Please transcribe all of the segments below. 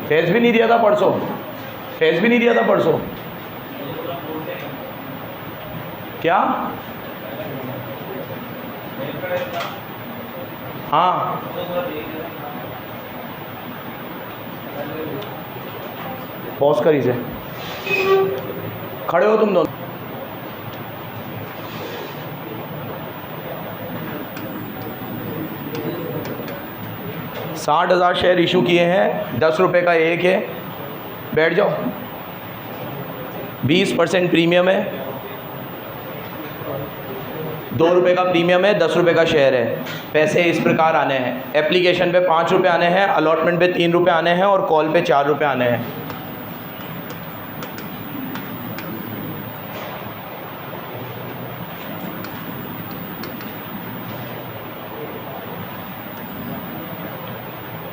Face भी नहीं दिया था परसों, फेस भी नहीं दिया था परसों। क्या? हाँ, पॉज कर इसे, खड़े हो तुम दोनों। $60,000 शेयर इशू किए हैं, 10 रुपये का एक है, बैठ जाओ। 20% प्रीमियम है, 2 रुपये का प्रीमियम है, 10 रुपये का शेयर है। पैसे इस प्रकार आने हैं, एप्लीकेशन पे 5 रुपये आने हैं, अलॉटमेंट पे 3 रुपये आने हैं और कॉल पे 4 रुपये आने हैं।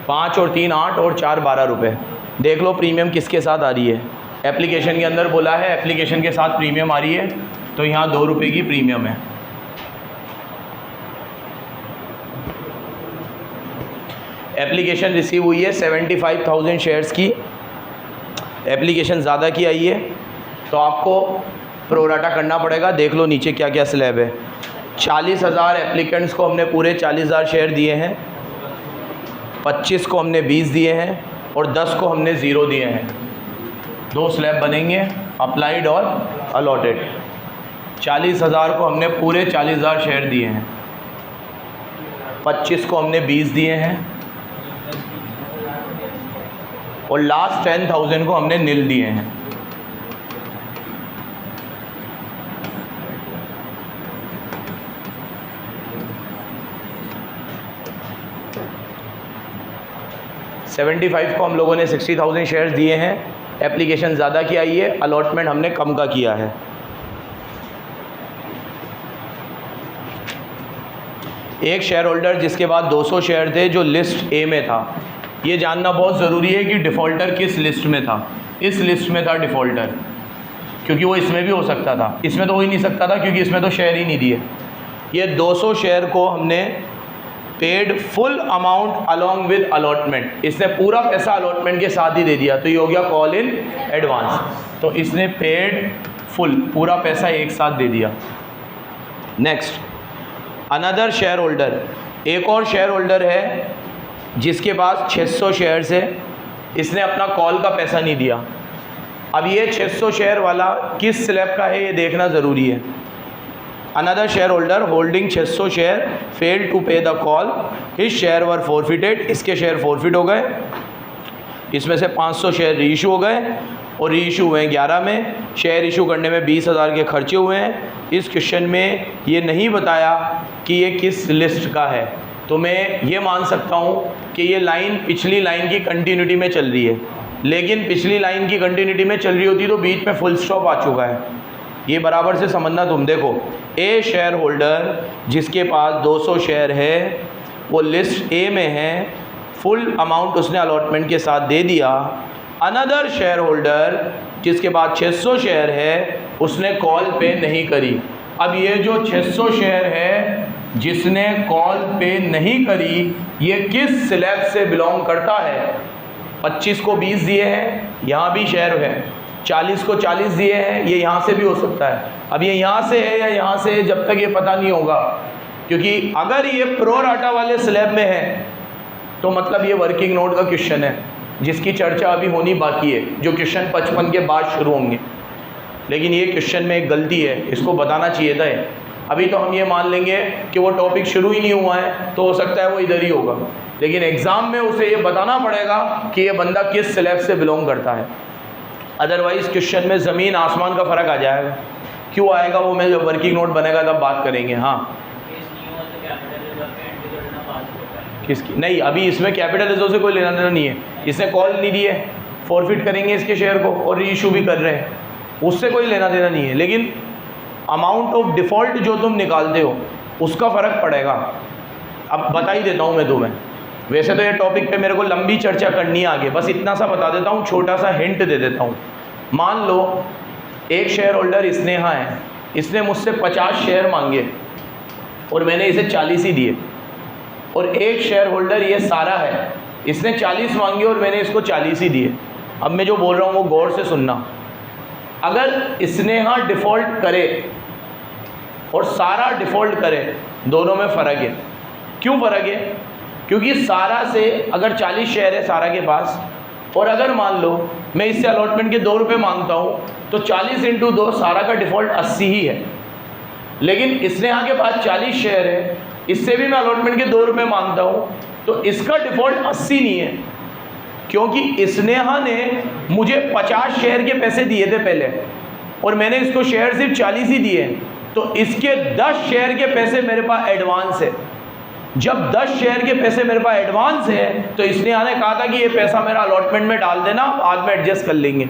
पाँच और 3 8 और 4 12 रुपये। देख लो प्रीमियम किसके साथ आ रही है। एप्लीकेशन के अंदर बोला है एप्लीकेशन के साथ प्रीमियम आ रही है, तो यहाँ 2 रुपये की प्रीमियम है। एप्लीकेशन रिसीव हुई है 75,000 शेयर्स की, एप्लीकेशन ज़्यादा की आई है, तो आपको प्रोराटा करना पड़ेगा। देख लो नीचे क्या क्या स्लैब है। 40,000 एप्लीकेंट्स को हमने पूरे 40,000 शेयर दिए हैं, 25 को हमने 20 दिए हैं और 10 को हमने 0 दिए हैं। 2 स्लैब बनेंगे, अप्लाइड और अलॉटेड। 40,000 को हमने पूरे 40,000 शेयर दिए हैं, 25 को हमने 20 दिए हैं और लास्ट 10,000 को हमने नील दिए हैं। $75 को हम लोगों ने 60,000 शेयर्स दिए हैं, एप्लीकेशन ज़्यादा की आई है, अलॉटमेंट हमने कम का किया है। एक शेयर होल्डर जिसके बाद 200 शेयर थे जो लिस्ट ए में था। ये जानना बहुत ज़रूरी है कि डिफ़ॉल्टर किस लिस्ट में था। इस लिस्ट में था डिफ़ॉल्टर, क्योंकि वो इसमें भी हो सकता था, इसमें तो हो ही नहीं सकता था क्योंकि इसमें तो शेयर ही नहीं दिए। ये 200 शेयर को हमने paid full amount along with allotment, इसने पूरा पैसा अलॉटमेंट के साथ ही दे दिया, तो ये हो गया कॉल इन एडवांस। तो इसने पेड फुल पूरा पैसा एक साथ दे दिया। नेक्स्ट, अनदर शेयर होल्डर, एक और शेयर होल्डर है जिसके पास 600 शेयर्स है, इसने अपना कॉल का पैसा नहीं दिया। अब ये 600 शेयर वाला किस स्लैब का है ये देखना ज़रूरी है। Another share holder holding 600 share fail to pay the call, his share were forfeited, इसके शेयर फॉरफिट हो गए, इसमें से 500 शेयर री इशू हो गए और री इशू हुए हैं 11 में। शेयर इशू करने में 20,000 के खर्चे हुए हैं। इस क्वेश्चन में ये नहीं बताया कि ये किस लिस्ट का है, तो मैं ये मान सकता हूँ कि ये लाइन पिछली लाइन की कंटिन्यूटी में चल रही है, लेकिन पिछली लाइन की कंटिन्यूटी में चल रही होती तो बीच में फुल स्टॉप आ चुका है। ये बराबर से समझना तुम। देखो, ए शेयर होल्डर जिसके पास 200 शेयर है वो लिस्ट ए में है, फुल अमाउंट उसने अलॉटमेंट के साथ दे दिया। अनदर शेयर होल्डर जिसके पास 600 शेयर है उसने कॉल पे नहीं करी। अब ये जो 600 शेयर है जिसने कॉल पे नहीं करी, ये किस स्लैब से बिलोंग करता है? 25 को 20 दिए हैं, यहाँ भी शेयर है। 40 को 40 दिए हैं, ये यहाँ से भी हो सकता है। अब ये यहाँ से है या यहाँ से है, जब तक ये पता नहीं होगा, क्योंकि अगर ये प्रो राटा वाले स्लैब में है तो मतलब ये वर्किंग नोट का क्वेश्चन है जिसकी चर्चा अभी होनी बाकी है, जो क्वेश्चन 55 के बाद शुरू होंगे। लेकिन ये क्वेश्चन में एक गलती है, इसको बताना चाहिए था। अभी तो हम ये मान लेंगे कि वो टॉपिक शुरू ही नहीं हुआ है, तो हो सकता है वो इधर ही होगा, लेकिन एग्ज़ाम में उसे ये बताना पड़ेगा कि ये बंदा किस स्लैब से बिलोंग करता है। अदरवाइज़ क्वेश्चन में ज़मीन आसमान का फ़र्क आ जाएगा। क्यों आएगा वो मैं जब वर्किंग नोट बनेगा तब बात करेंगे। हाँ, किसकी नहीं, अभी इसमें कैपिटल रिजर्व से कोई लेना देना नहीं है। इसने कॉल नहीं दी है, फॉरफिट करेंगे इसके शेयर को और री इशू भी कर रहे हैं, उससे कोई लेना देना नहीं है। लेकिन अमाउंट ऑफ डिफ़ॉल्ट जो तुम निकालते हो उसका फ़र्क पड़ेगा। अब बता ही देता हूँ मैं तुम्हें। वैसे तो ये टॉपिक पे मेरे को लंबी चर्चा करनी है आगे, बस इतना सा बता देता हूँ, छोटा सा हिंट दे देता हूँ। मान लो एक शेयर होल्डर स्नेहा है, इसने मुझसे 50 शेयर मांगे और मैंने इसे 40 ही दिए। और एक शेयर होल्डर ये सारा है, इसने 40 मांगे और मैंने इसको 40 ही दिए। अब मैं जो बोल रहा हूँ वो गौर से सुनना। अगर इसने हाँ डिफ़ॉल्ट करे और सारा डिफ़ॉल्ट करे, दोनों में फ़र्क है। क्यों फ़र्क है? क्योंकि सारा से अगर 40 शेयर है सारा के पास, और अगर मान लो मैं इससे अलॉटमेंट के 2 रुपये मांगता हूँ, तो 40 × 2 सारा का डिफ़ॉल्ट 80 ही है। लेकिन इसने यहाँ के पास 40 शेयर है, इससे भी मैं अलॉटमेंट के 2 रुपये मांगता हूँ, तो इसका डिफ़ॉल्ट 80 नहीं है, क्योंकि इसने यहाँ ने मुझे 50 शेयर के पैसे दिए थे पहले, और मैंने इसको शेयर सिर्फ 40 ही दिए, तो इसके 10 शेयर के पैसे मेरे पास एडवांस है। जब 10 शेयर के पैसे मेरे पास एडवांस है, तो इसने आने कहा था कि ये पैसा मेरा अलॉटमेंट में डाल देना, बाद में एडजस्ट कर लेंगे।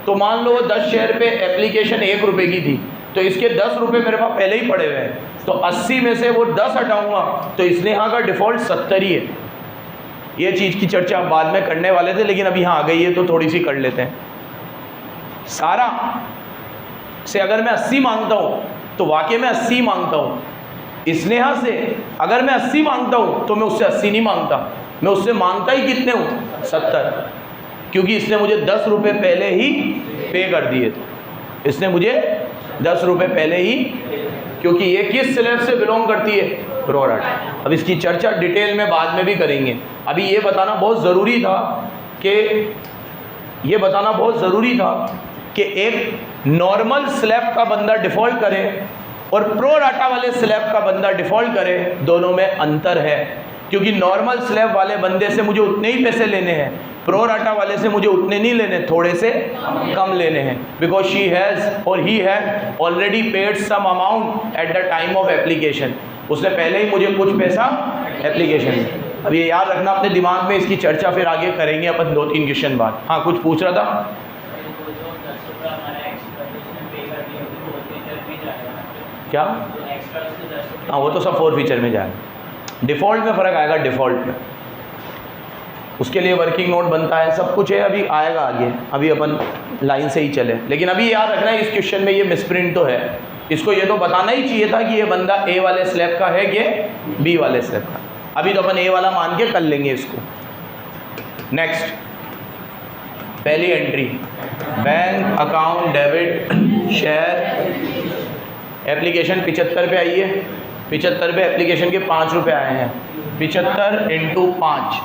तो मान लो 10 शेयर पे एप्लीकेशन 1 रुपये की थी, तो इसके 10 रुपये मेरे पास पहले ही पड़े हुए हैं, तो 80 में से वो 10 हटाऊंगा, तो इसने यहाँ का डिफ़ॉल्ट 70 ही है। ये चीज़ की चर्चा बाद में करने वाले थे, लेकिन अभी यहाँ आ गई है तो थोड़ी सी कर लेते हैं। सारा से अगर मैं 80 मांगता हूँ तो वाकई में 80 मांगता हूँ। स्नेहा से अगर मैं 80 मांगता हूँ तो मैं उससे 80 नहीं मांगता, मैं उससे मांगता ही कितने हूँ? 70, क्योंकि इसने मुझे 10 रुपये पहले ही पे कर दिए थे। इसने मुझे 10 रुपये पहले ही, क्योंकि ये किस स्लैब से बिलोंग करती है? Pro rata. अब इसकी चर्चा डिटेल में बाद में भी करेंगे। अभी ये बताना बहुत ज़रूरी था कि एक नॉर्मल स्लैब का बंदा डिफ़ॉल्ट करे और प्रो राटा वाले स्लैब का बंदा डिफ़ॉल्ट करे, दोनों में अंतर है। क्योंकि नॉर्मल स्लैब वाले बंदे से मुझे उतने ही पैसे लेने हैं, प्रो राटा वाले से मुझे उतने नहीं लेने, थोड़े से कम लेने हैं, because she has or he had already paid some amount at the time of application. उसने पहले ही मुझे कुछ पैसा एप्लीकेशन। अब ये याद रखना अपने दिमाग में, इसकी चर्चा फिर आगे करेंगे अपन 2-3 क्वेश्चन बाद। हाँ, कुछ पूछ रहा था? क्या? हाँ, वो तो सब 4 फीचर में जाएगा। डिफ़ॉल्ट में फ़र्क आएगा, डिफ़ॉल्ट में उसके लिए वर्किंग नोट बनता है, सब कुछ है, अभी आएगा आगे, अभी अपन लाइन से ही चले। लेकिन अभी याद रखना है इस क्वेश्चन में ये मिसप्रिंट तो है, इसको ये तो बताना ही चाहिए था कि ये बंदा ए वाले स्लैब का है कि बी वाले स्लैब का। अभी तो अपन ए वाला मान के कर लेंगे इसको। नेक्स्ट, पहली entry, bank account debit share application 75 पे आई है। 75 पे एप्लीकेशन के 5 रुपये आए हैं। 75 × 5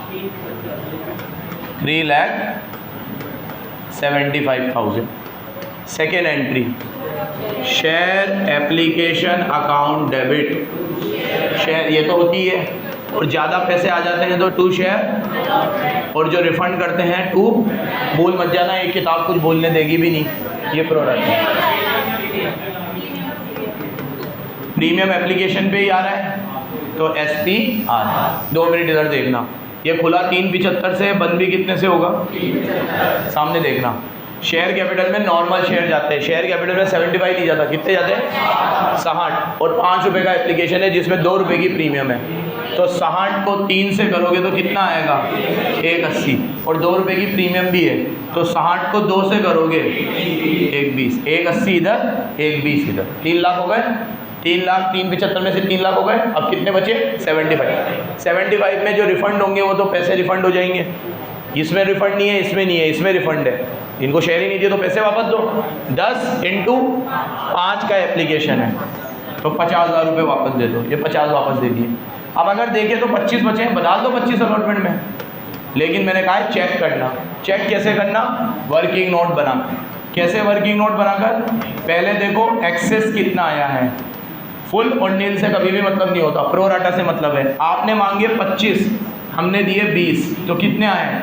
3,75,000। Second entry, share application account debit share, ये तो होती है, और ज़्यादा पैसे आ जाते हैं तो 2 शेयर, और जो रिफ़ंड करते हैं 2। भूल मत जाना, एक किताब कुछ बोलने देगी भी नहीं, ये प्रोडक्ट है। प्रीमियम एप्लीकेशन पे ही आ रहा है, तो SP आ रहा है। 2 मिनट इधर देखना, ये खुला 375 से, बंद भी कितने से होगा? सामने देखना। शेयर कैपिटल में नॉर्मल शेयर जाते हैं, शेयर कैपिटल में 75 नहीं जाता, कितने जाते हैं? 60, और 5 रुपये का एप्लीकेशन है जिसमें 2 रुपये की प्रीमियम है, तो 60 को 3 से करोगे तो कितना आएगा? 180, और 2 रुपये की प्रीमियम भी है, तो 60 को 2 से करोगे 120, 180 इधर 120 इधर, 3 लाख हो गए। 3 लाख 375 में से 3 लाख हो गए। अब कितने बचे? 75 में जो रिफ़ंड होंगे वो तो पैसे रिफ़ंड हो जाएंगे। इसमें रिफ़ंड नहीं है, इसमें नहीं है, इसमें रिफ़ंड है। इनको शेयर ही नहीं दिए तो पैसे वापस दो। 10 × 5 का एप्लीकेशन है, तो 50,000 रुपये वापस दे दो। ये 50 वापस दे दिए। अब अगर देखें तो 25 बचे हैं, बदल दो 25 अलॉटमेंट में। लेकिन मैंने कहा है चेक करना। चेक कैसे करना? वर्किंग नोट बना। कैसे वर्किंग नोट बनाकर? पहले देखो एक्सेस कितना आया है। फुल और नील से कभी भी मतलब नहीं होता, प्रो राटा से मतलब है। आपने मांगे 25, हमने दिए 20, तो कितने आए?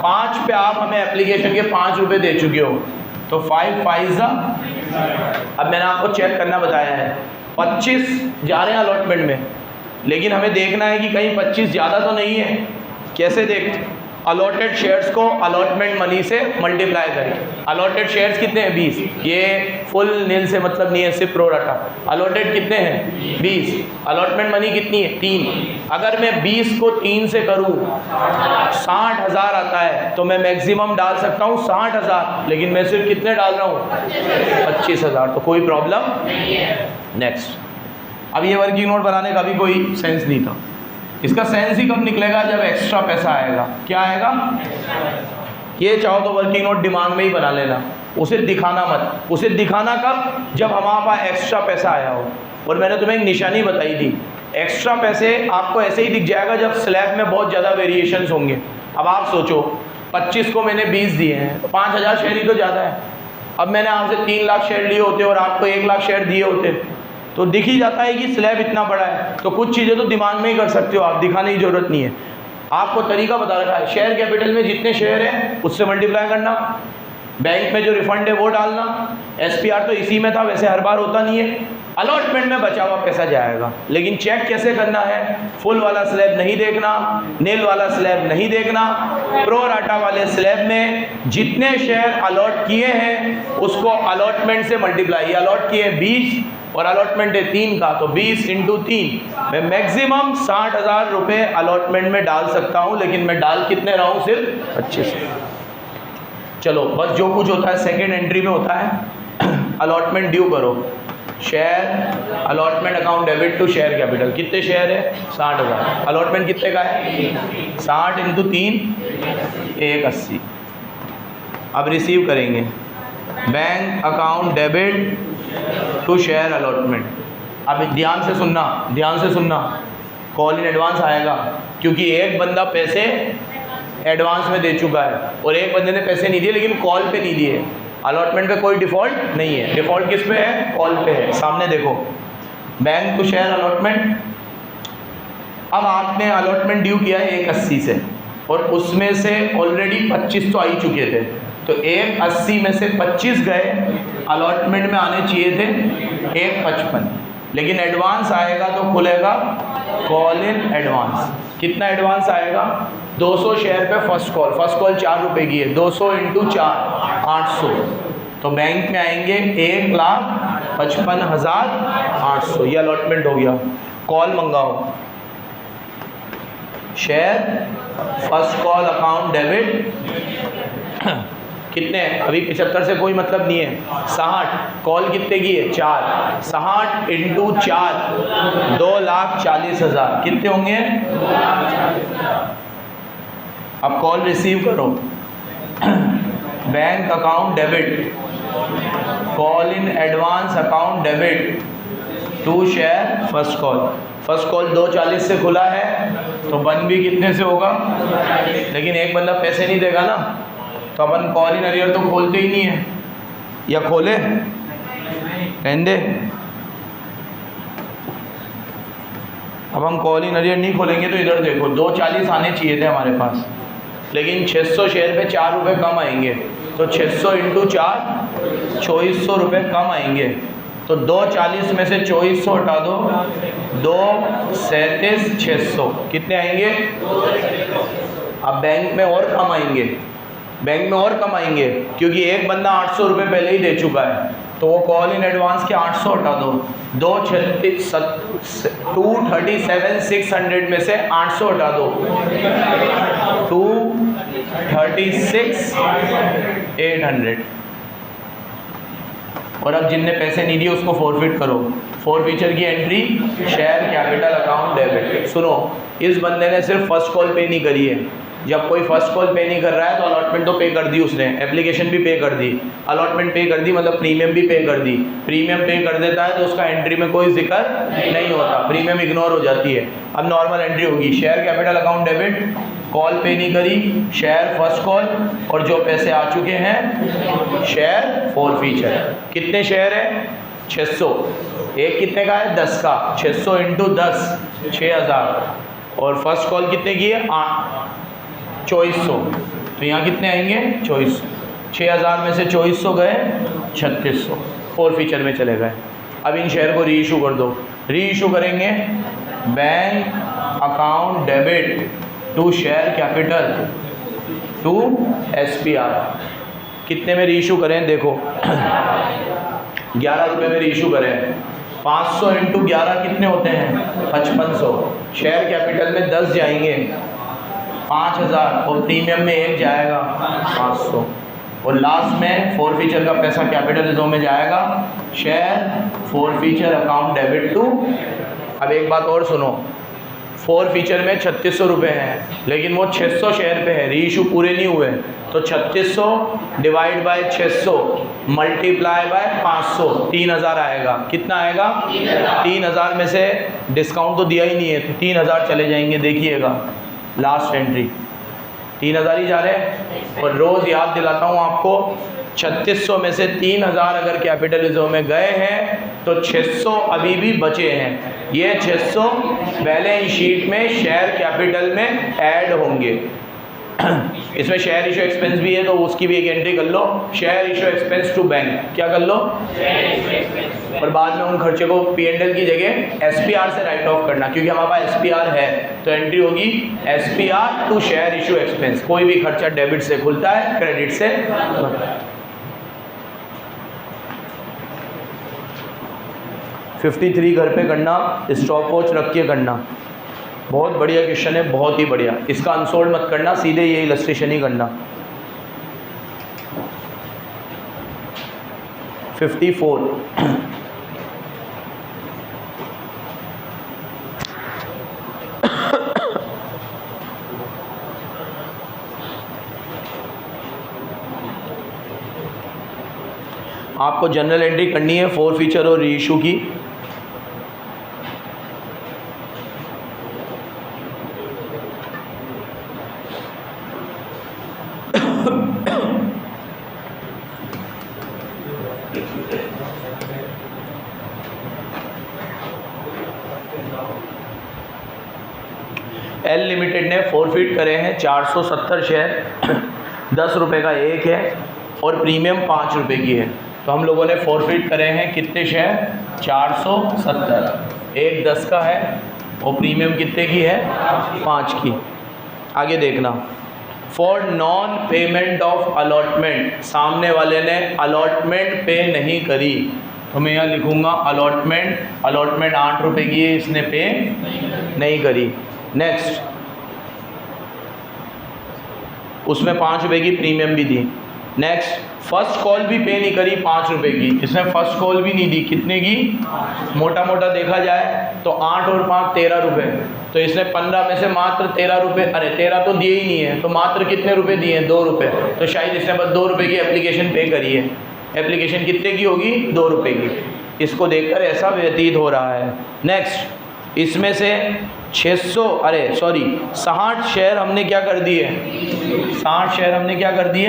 5 पे आप हमें एप्लीकेशन के 5 रुपये दे चुके हो, तो 5 5 अब मैंने आपको चेक करना बताया है। 25 जा रहे हैं अलॉटमेंट में, लेकिन हमें देखना है कि कहीं 25 ज़्यादा तो नहीं है। कैसे देख? अलॉटेड शेयर्स को अलॉटमेंट मनी से मल्टीप्लाई करें। अलॉटेड शेयर्स कितने हैं? 20। ये फुल नील से मतलब नहीं है, सिर्फ प्रो राटा। अलॉटेड कितने हैं? 20। अलॉटमेंट मनी कितनी है? 3। अगर मैं 20 को 3 से करूं 60,000 आता है, तो मैं मैक्सिमम डाल सकता हूं 60,000, लेकिन मैं सिर्फ कितने डाल रहा हूं? 25,000, तो कोई प्रॉब्लम नहीं है। नेक्स्ट, अब ये वर्किंग नोट बनाने का भी कोई सेंस नहीं था, इसका सेंस ही कब निकलेगा, जब एक्स्ट्रा पैसा आएगा। क्या आएगा? ये चाहो तो वर्किंग नोट दिमाग में ही बना लेना, उसे दिखाना मत। उसे दिखाना कब? जब हमारे पास एक्स्ट्रा पैसा आया हो। और मैंने तुम्हें एक निशानी बताई थी, एक्स्ट्रा पैसे आपको ऐसे ही दिख जाएगा जब स्लैब में बहुत ज़्यादा वेरिएशंस होंगे। अब आप सोचो 25 को मैंने 20 दिए हैं तो 5000 शेयर ही तो ज़्यादा है। अब मैंने आपसे 3 लाख शेयर लिए होते और आपको 1 लाख शेयर दिए होते तो दिख ही जाता है कि स्लैब इतना बड़ा है। तो कुछ चीज़ें तो दिमाग में ही कर सकते हो आप, दिखाने की ज़रूरत नहीं है। आपको तरीका बता रखा है, शेयर कैपिटल में जितने शेयर हैं उससे मल्टीप्लाई करना, बैंक में जो रिफंड है वो डालना। SPR तो इसी में था, वैसे हर बार होता नहीं है। अलॉटमेंट में बचा हुआ पैसा जाएगा, लेकिन चेक कैसे करना है? फुल वाला स्लैब नहीं देखना, नील वाला स्लैब नहीं देखना, प्रो राटा वाले स्लैब में जितने शेयर अलॉट किए हैं उसको अलॉटमेंट से मल्टीप्लाई। अलॉट किए 20 और अलॉटमेंट है 3 का, तो 20 × 3 मैं मैक्सिमम 60,000 रुपये अलॉटमेंट में डाल सकता हूँ, लेकिन मैं डाल कितने रहा हूँ? सिर्फ 25। चलो बस जो कुछ होता है सेकेंड एंट्री में होता है। अलॉटमेंट ड्यू करो, share allotment account debit to share capital. कितने शेयर है? 60,000। अलॉटमेंट कितने का है? 60 × 3 180। अब रिसीव करेंगे bank account debit to share allotment. अब ध्यान से सुनना, ध्यान से सुनना, कॉल इन एडवांस आएगा क्योंकि एक बंदा पैसे एडवांस में दे चुका है और एक बंदे ने पैसे नहीं दिए लेकिन कॉल पे नहीं दिए। अलॉटमेंट पे कोई डिफ़ॉल्ट नहीं है। डिफ़ॉल्ट किस पे है? कॉल पे है। सामने देखो, बैंक टू शेयर अलॉटमेंट। अब आपने अलॉटमेंट ड्यू किया है 180 से और उसमें से ऑलरेडी 25 तो आ ही चुके थे, तो 180 में से 25 गए, अलॉटमेंट में आने चाहिए थे 155, लेकिन एडवांस आएगा तो खुलेगा कॉल इन एडवांस। कितना एडवांस आएगा? 200 शेयर पे फर्स्ट कॉल 4 रुपये की है, 200 × 4 800, तो बैंक में आएंगे 1,55,800। ये अलॉटमेंट हो गया। कॉल मंगाओ, share first call account debit कितने? अभी 75 से कोई मतलब नहीं है, 60। कॉल कितने की है? 4। 60 × 4 2,40,000 कितने होंगे? अब कॉल रिसीव करो, bank account debit, call in advance account debit to share first call. First call 240 से खुला है तो बन भी कितने से होगा? लेकिन एक बंदा पैसे नहीं देगा ना, तो अपन कॉल इन अरियर तो खोलते ही नहीं है, या खोले? रहने दे। अब हम कॉल इन अरियर नहीं खोलेंगे तो इधर देखो 240 आने चाहिए थे हमारे पास, लेकिन 600 शेयर पे 4 रुपये कम आएंगे, तो 600 × 4 2400 रुपये कम आएंगे। तो 240 में से 2400 हटा दो, 237,600 कितने आएंगे? अब बैंक में और कम आएंगे, बैंक में और कम आएंगे क्योंकि एक बंदा 800 रुपये पहले ही दे चुका है, तो वो कॉल इन एडवांस के 800 हटा दो, 237,600 में से 800 हटा दो, 236,800। और अब जिनने पैसे नहीं दिए उसको फॉरफिट करो। फॉरफीचर की entry share capital account debit. सुनो, इस बंदे ने सिर्फ फर्स्ट कॉल पे नहीं करी है। जब कोई फर्स्ट कॉल पे नहीं कर रहा है तो अलॉटमेंट तो पे कर दी उसने, एप्लीकेशन भी पे कर दी, अलॉटमेंट पे कर दी, मतलब प्रीमियम भी पे कर दी। प्रीमियम पे कर देता है तो उसका एंट्री में कोई जिक्र नहीं होता, प्रीमियम इग्नोर हो जाती है। अब नॉर्मल एंट्री होगी, share capital account debit, call पे नहीं करी, शेयर फर्स्ट कॉल, और जो पैसे आ चुके हैं शेयर फॉरफीचर। कितने शेयर है? 600। एक कितने का है? 10 का। 600 × 10 6000। और फर्स्ट कॉल कितने की है? 2400। तो यहाँ कितने आएंगे? 2400। 6000 में से 2400 गए 3600, फॉरफीचर में चले गए। अब इन शेयर को री इशू कर दो। री इशू करेंगे bank account debit to share capital to SPR। कितने में री इशू करें? देखो 11 रुपये में री इशू करें। 500 × 11 कितने होते हैं? 5500। शेयर कैपिटल में 10 जाएंगे 5000 और प्रीमियम में 1 जाएगा 500, और लास्ट में फॉरफीचर का पैसा कैपिटल रिजर्व में जाएगा, share forfeiture account debit to. अब एक बात और सुनो, 4 फीचर में 3600 रुपये हैं, लेकिन वो 600 शेयर पे है, री इशू पूरे नहीं हुए, तो 3600 डिवाइड बाय 600 मल्टीप्लाई बाय 500, 3000 आएगा। कितना आएगा? 3000 में से डिस्काउंट तो दिया ही नहीं है, तो 3000 चले जाएंगे। देखिएगा लास्ट एंट्री 3000 ही जा रहे हैं। और रोज़ याद दिलाता हूँ आपको, 3600 में से 3000 अगर कैपिटल रिजर्व में गए हैं तो 600 अभी भी बचे हैं। ये 600 बैलेंस शीट में शेयर कैपिटल में ऐड होंगे। इसमें शेयर इशू एक्सपेंस भी है, तो उसकी भी एक एंट्री कर लो, share issue expense to bank. क्या कर लो? और बाद में उन खर्चे को P&L की जगह SPR से राइट ऑफ करना, क्योंकि हमारे पास SPR है, तो एंट्री होगी SPR to share issue expense. कोई भी खर्चा डेबिट से खुलता है, क्रेडिट से। 53 घर पे करना, स्टॉप वॉच रख के करना। बहुत बढ़िया क्वेश्चन है, बहुत ही बढ़िया। इसका अनसोल्ड मत करना, सीधे ये इलस्ट्रेशन ही करना। 54 आपको जनरल एंट्री करनी है 4 फीचर और री इशू की। एल लिमिटेड ने फॉरफिट करे हैं 470 शेयर, 10 रुपये का एक है और प्रीमियम 5 रुपये की है। तो हम लोगों ने फॉरफिट करे हैं कितने शेयर? 470। एक 10 का है और प्रीमियम कितने की है? 5 की। आगे देखना, for non payment of allotment, सामने वाले ने अलॉटमेंट पे नहीं करी, तो मैं यहाँ लिखूँगा अलॉटमेंट 8 रुपये की है, इसने पे नहीं करी। नेक्स्ट, उसमें 5 रुपये की प्रीमियम भी दी। नेक्स्ट, फर्स्ट कॉल भी पे नहीं करी 5 रुपये की, इसने फर्स्ट कॉल भी नहीं दी। कितने की? मोटा मोटा देखा जाए तो 8 और 5 13 रुपये, तो इसने 15 में से मात्र 13 रुपये, अरे 13 तो दिए ही नहीं है, तो मात्र कितने रुपए दिए हैं? 2 रुपये। तो शायद इसने बस 2 रुपये की एप्लीकेशन पे करी है। एप्लीकेशन कितने की होगी? 2 रुपये की। इसको देखकर ऐसा व्यतीत हो रहा है। नेक्स्ट, इसमें से 60 शेयर हमने क्या कर दिए? 60 शेयर हमने क्या कर दिए?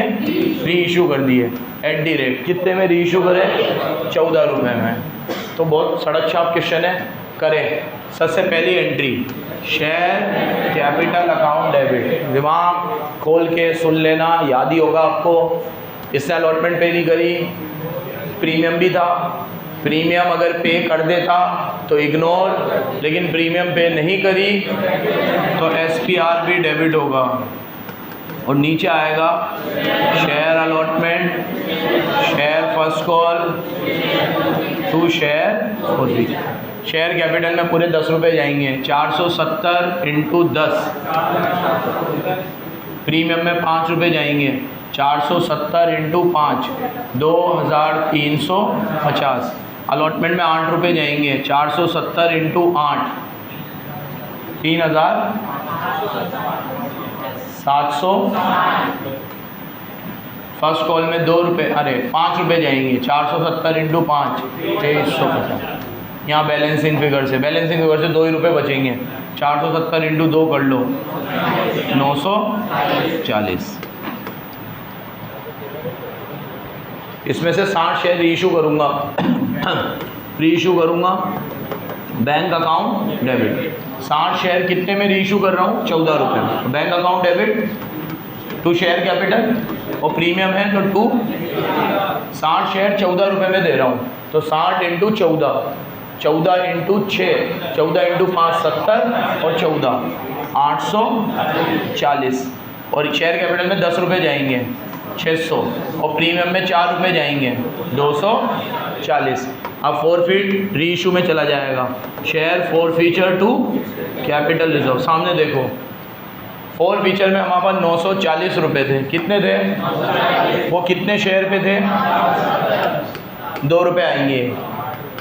री इशू कर दिए। एट दी रेट कितने में री इशू करें? 14 रुपये में। तो बहुत सड़क छाप क्वेश्चन है, करें। सबसे पहली entry, share capital account debit. दिमाग खोल के सुन लेना, याद ही होगा आपको। इसने अलॉटमेंट पे नहीं करी, प्रीमियम भी था, प्रीमियम अगर पे कर देता तो इग्नोर, लेकिन प्रीमियम पे नहीं करी तो SPR भी डेबिट होगा। और नीचे आएगा share allotment, share first call to share. Share capital में पूरे 10 रुपये जाएंगे, 470 इंटू 10। प्रीमियम में 5 रुपये जाएंगे, 470 इंटू 5 2350। अलॉटमेंट में 8 रुपये जाएंगे, 470 इंटू 8 3700। फर्स्ट कॉल में 2 रुपये, अरे 5 रुपये जाएंगे, 470 इंटू 5 2350। यहाँ बैलेंसिंग फिगर से 2 ही रुपये बचेंगे, 470 इंटू 2 कर लो, 940। इसमें से 60 शेयर री इशू करूँगा, री इशू करूँगा बैंक अकाउंट डेबिट। 60 शेयर कितने में री इशू कर रहा हूँ? 14 रुपये में। Bank account debit to share capital और प्रीमियम है तो 2। 60 शेयर 14 रुपये में दे रहा हूँ, तो 60 इंटू 14 इंटू 6, 14 इंटू 5 70 और 14 840। और शेयर कैपिटल में 10 रुपये जाएंगे, 600, और प्रीमियम में 4 रुपये जाएंगे, 240। अब फॉरफिट री इशू में चला जाएगा। Share forfeiture to capital reserve. सामने देखो, 4 फीचर में हमारे पास 940 रुपये थे। कितने थे? वो कितने शेयर पे थे? 2 रुपये आएंगे,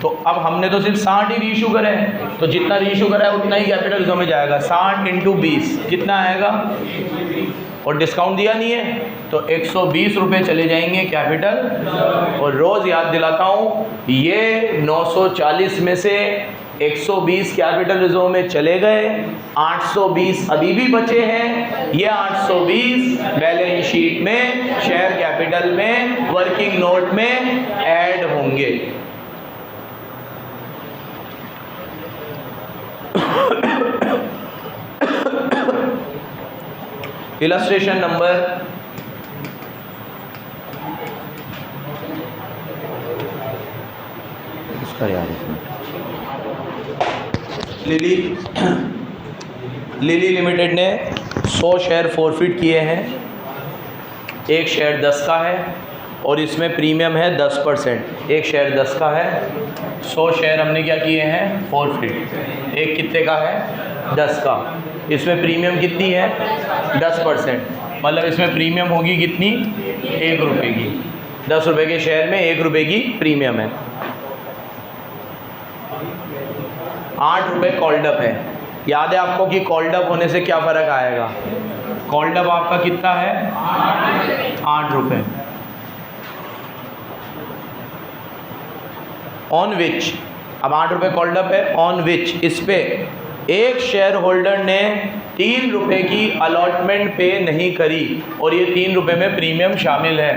तो अब हमने तो सिर्फ 60 ही रीइशू करा है, तो जितना रीइशू करा है उतना ही कैपिटल रिजर्व में जाएगा। 60 × 20 कितना आएगा, और डिस्काउंट दिया नहीं है तो 120 रुपये चले जाएंगे कैपिटल। और रोज़ याद दिलाता हूँ, ये 940 में से 120 कैपिटल रिजर्व में चले गए, 820 अभी भी बचे हैं। ये 820 बैलेंस शीट में, शेयर कैपिटल में, वर्किंग नोट में ऐड होंगे। इलस्ट्रेशन नंबर लिली लिमिटेड ने 100 शेयर फॉरफिट किए हैं। एक शेयर 10 का है और इसमें प्रीमियम है 10%। एक शेयर 10 का है, 100 शेयर हमने क्या किए हैं, फॉरफिट। एक कितने का है, 10 का। इसमें प्रीमियम कितनी है, 10%। मतलब इसमें प्रीमियम होगी कितनी, 1 रुपये की। 10 रुपये के शेयर में 1 रुपये की प्रीमियम है। 8 रुपये कॉल्डअप है। याद है आपको कि कॉल्डअप होने से क्या फ़र्क आएगा। कॉल्डअप आपका कितना है, 8 रुपये। ऑन विच, अब 8 रुपये कॉल्डअप है, ऑन विच इस पे एक शेयर होल्डर ने 3 रुपये की अलॉटमेंट पे नहीं करी, और ये 3 रुपये में प्रीमियम शामिल है।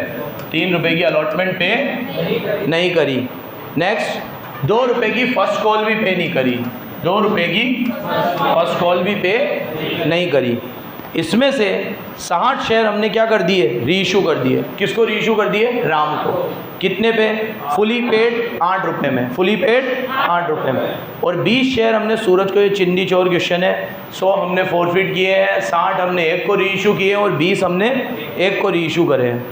3 रुपये की अलॉटमेंट पे नहीं करी। नेक्स्ट, 2 रुपये की फर्स्ट कॉल भी पे नहीं करी। 2 रुपये की फर्स्ट कॉल भी पे नहीं करी। इसमें से 60 शेयर हमने क्या कर दिए, रीइशू कर दिए। किसको रीइशू कर दिए, राम को। कितने पे, फुली पेड 8 रुपये में, फुली पेड 8 रुपये में। और 20 शेयर हमने सूरज को, ये चिंदी चोर क्वेश्चन है, 100 हमने फॉरफिट किए हैं, 60 हमने एक को रीइशू किए हैं और 20 हमने एक को रीइशू करे हैं।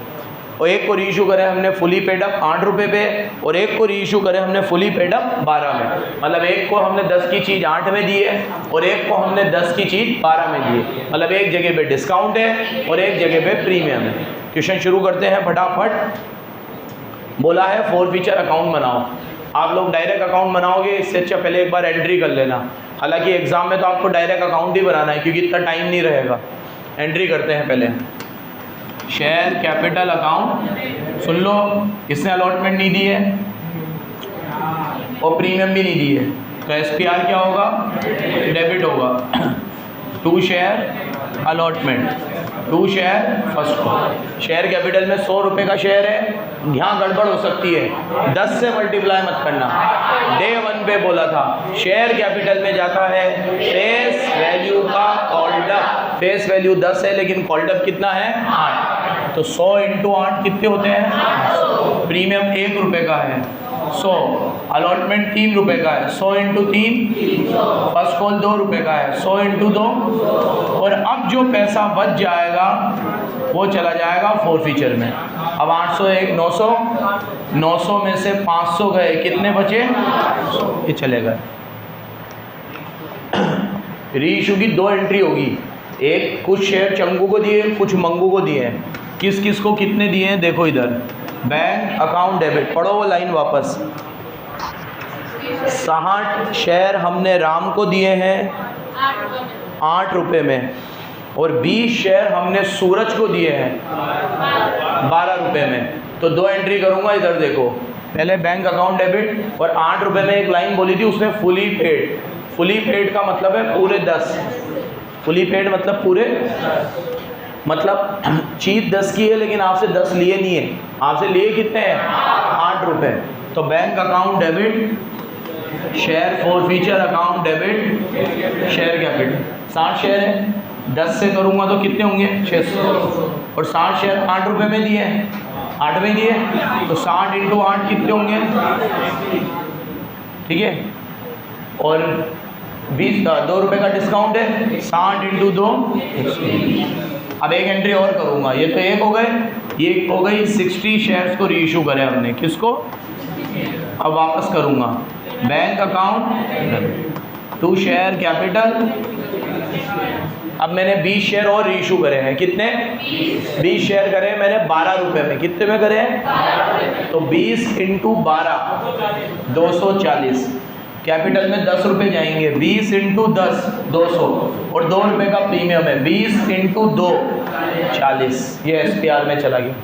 और एक को रीइशू करे हमने फुली पेड अप 8 रुपये पे, और एक को रीइशू करे हमने फुली पेड अप 12 में। मतलब एक को हमने 10 की चीज़ 8 में दी है और एक को हमने 10 की चीज़ 12 में दी है। मतलब एक जगह पे डिस्काउंट है और एक जगह पे प्रीमियम है। क्वेश्चन शुरू करते हैं फटाफट। बोला है फॉरफीचर अकाउंट बनाओ। आप लोग डायरेक्ट अकाउंट बनाओगे, इससे अच्छा पहले एक बार एंट्री कर लेना। हालांकि एग्ज़ाम में तो आपको डायरेक्ट अकाउंट ही बनाना है क्योंकि इतना टाइम नहीं रहेगा। एंट्री करते हैं पहले, शेयर कैपिटल अकाउंट। सुन लो, इसने अलॉटमेंट नहीं दी है और प्रीमियम भी नहीं दी है, तो SPR क्या होगा, डेबिट होगा। 2 share allotment, 2 share first call. Share capital में 100 रुपये का शेयर है, यहाँ गड़बड़ हो सकती है, 10 से मल्टीप्लाई मत करना। डे 1 पे बोला था शेयर कैपिटल में जाता है फेस वैल्यू का कॉल्डअप। फेस वैल्यू 10 है लेकिन कॉल्डअप कितना है, 8। तो 100 × 8 कितने होते हैं, 800। प्रीमियम 1 रुपये का है, 100। अलॉटमेंट 3 रुपये का है, 100 × 3। फर्स्ट कॉल 2 रुपये का है, 100 × 2। और अब जो पैसा बच जाएगा वो चला जाएगा फॉरफीचर में। अब 801 900, 900 में से 500 गए, कितने बचे, ये चले गए। रीइशू की 2 एंट्री होगी। एक, कुछ शेयर चंगू को दिए, कुछ मंगू को दिए हैं। किस किस को कितने दिए हैं देखो इधर, बैंक अकाउंट डेबिट। पढ़ो वो लाइन वापस। 60 शेयर हमने राम को दिए हैं 8 रुपये में, और 20 शेयर हमने सूरज को दिए हैं 12 रुपये में। तो 2 एंट्री करूँगा, इधर देखो। पहले बैंक अकाउंट डेबिट, और 8 रुपये में एक लाइन बोली थी उसने फुली पेड। फुली पेड का मतलब है पूरे 10। फुली पेड मतलब पूरे, मतलब चीज़ 10 की है लेकिन आपसे 10 लिए नहीं है। आपसे लिए कितने हैं, 8 रुपये। तो bank account debit, share forfeiture account debit, share capital. 60 share है, 10 से करूँगा तो कितने होंगे, 600। और 60 शेयर 8 रुपये में दिए हैं, 8 में दिए, तो 60 × 8 कितने होंगे, ठीक है। और 2 रुपये का डिस्काउंट है, 60 × 2। अब एक एंट्री और करूँगा, ये तो एक हो गए, ये हो गई 60 शेयर्स को रीइशू करे हमने। किसको, अब वापस करूँगा बैंक अकाउंट 2 शेयर कैपिटल। अब मैंने 20 शेयर और रीइशू करे हैं, कितने 20 शेयर करे हैं मैंने 12 रुपये में, कितने में करे हैं तो 20 इंटू 12 240, कैपिटल में 10 रुपये जाएंगे, 20 इंटू 10 200 और 2 रुपये का प्रीमियम है, 20 इंटू 2 40, ये SPR में चला गया।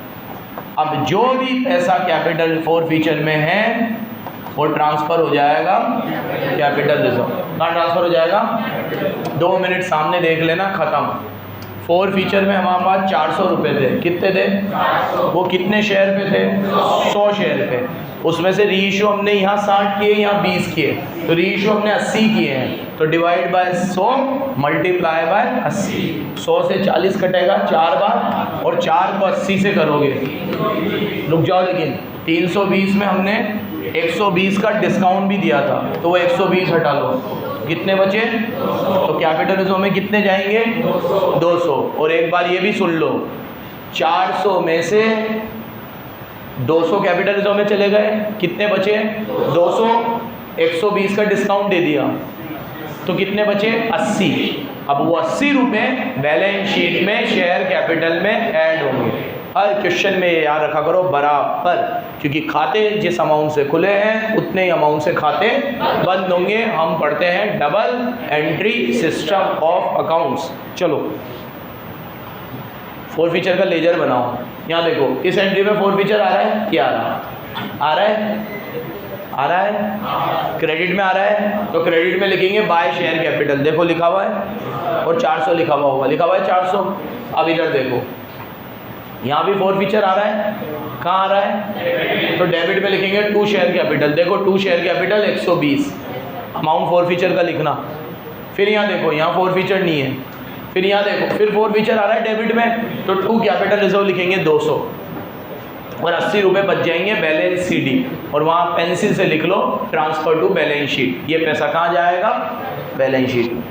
अब जो भी पैसा कैपिटल फोर फीचर में है वो ट्रांसफ़र हो जाएगा कैपिटल रिजर्व। कहाँ ट्रांसफ़र हो जाएगा, 2 मिनट सामने देख लेना, ख़त्म। फोर फीचर में हमारे पास 400 रुपये थे, कितने थे वो कितने शेयर पे थे 100 शेयर पे, उसमें से रीइशू हमने यहाँ 60 किए, यहाँ 20 किए, तो रीइशू हमने 80 किए हैं, तो डिवाइड बाय 100 मल्टीप्लाई बाय 80, 100 से 40 कटेगा 4 बार और 4 को 80 से करोगे, रुक जाओ, लेकिन 320 में हमने 120 का डिस्काउंट भी दिया था, तो वो 120 हटा लो, कितने बचे, तो कैपिटल रिजर्व में कितने जाएंगे 200। और एक बार ये भी सुन लो, 400 में से 200 कैपिटल रिजर्व में चले गए, कितने बचे 200, 120 का डिस्काउंट दे दिया, तो कितने बचे 80। अब वो 80 रुपये बैलेंस शीट में शेयर कैपिटल में ऐड होंगे। हर क्वेश्चन में ये याद रखा करो बराबर, क्योंकि खाते जिस अमाउंट से खुले हैं उतने ही अमाउंट से खाते बंद होंगे। हम पढ़ते हैं double entry system of accounts. चलो फोर फीचर का लेजर बनाओ। यहाँ देखो, इस एंट्री में फोर फीचर आ रहा है, क्या आ रहा है क्रेडिट में आ रहा है, तो क्रेडिट में लिखेंगे बाय शेयर कैपिटल, देखो लिखा हुआ है, और 400 लिखा हुआ होगा, लिखा हुआ है 400। अब इधर देखो, यहाँ भी फोर फीचर आ रहा है, कहाँ आ रहा है, तो डेबिट में लिखेंगे 2 शेयर कैपिटल, देखो 2 share capital 120, amount four feature का लिखना। फिर यहाँ देखो, यहाँ फोर फीचर नहीं है, फिर यहाँ देखो, फिर फोर फीचर आ रहा है डेबिट में, तो 2 कैपिटल रिजर्व लिखेंगे 200 और 80 रुपये बच जाएंगे बैलेंस CD, और वहाँ पेंसिल से लिख लो ट्रांसफर टू बैलेंस शीट। ये पैसा कहाँ जाएगा, बैलेंस शीट में।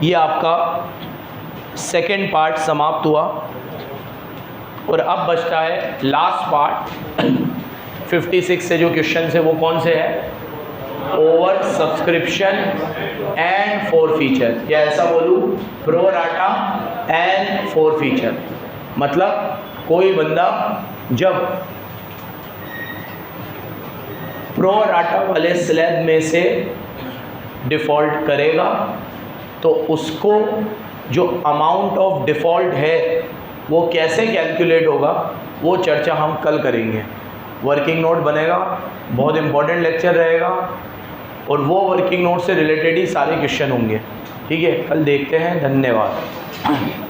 ये आपका सेकेंड पार्ट समाप्त हुआ, और अब बचता है लास्ट पार्ट 56 से जो क्वेश्चन है वो कौन से है, over subscription and four feature, या ऐसा बोलूँ pro rata and four feature. मतलब कोई बंदा जब प्रो राटा वाले स्लैब में से डिफ़ॉल्ट करेगा तो उसको जो अमाउंट ऑफ डिफ़ॉल्ट है वो कैसे कैलकुलेट होगा, वो चर्चा हम कल करेंगे। वर्किंग नोट बनेगा, बहुत इंपॉर्टेंट लेक्चर रहेगा, और वो वर्किंग नोट से रिलेटेड ही सारे क्वेश्चन होंगे। ठीक है, कल देखते हैं। धन्यवाद।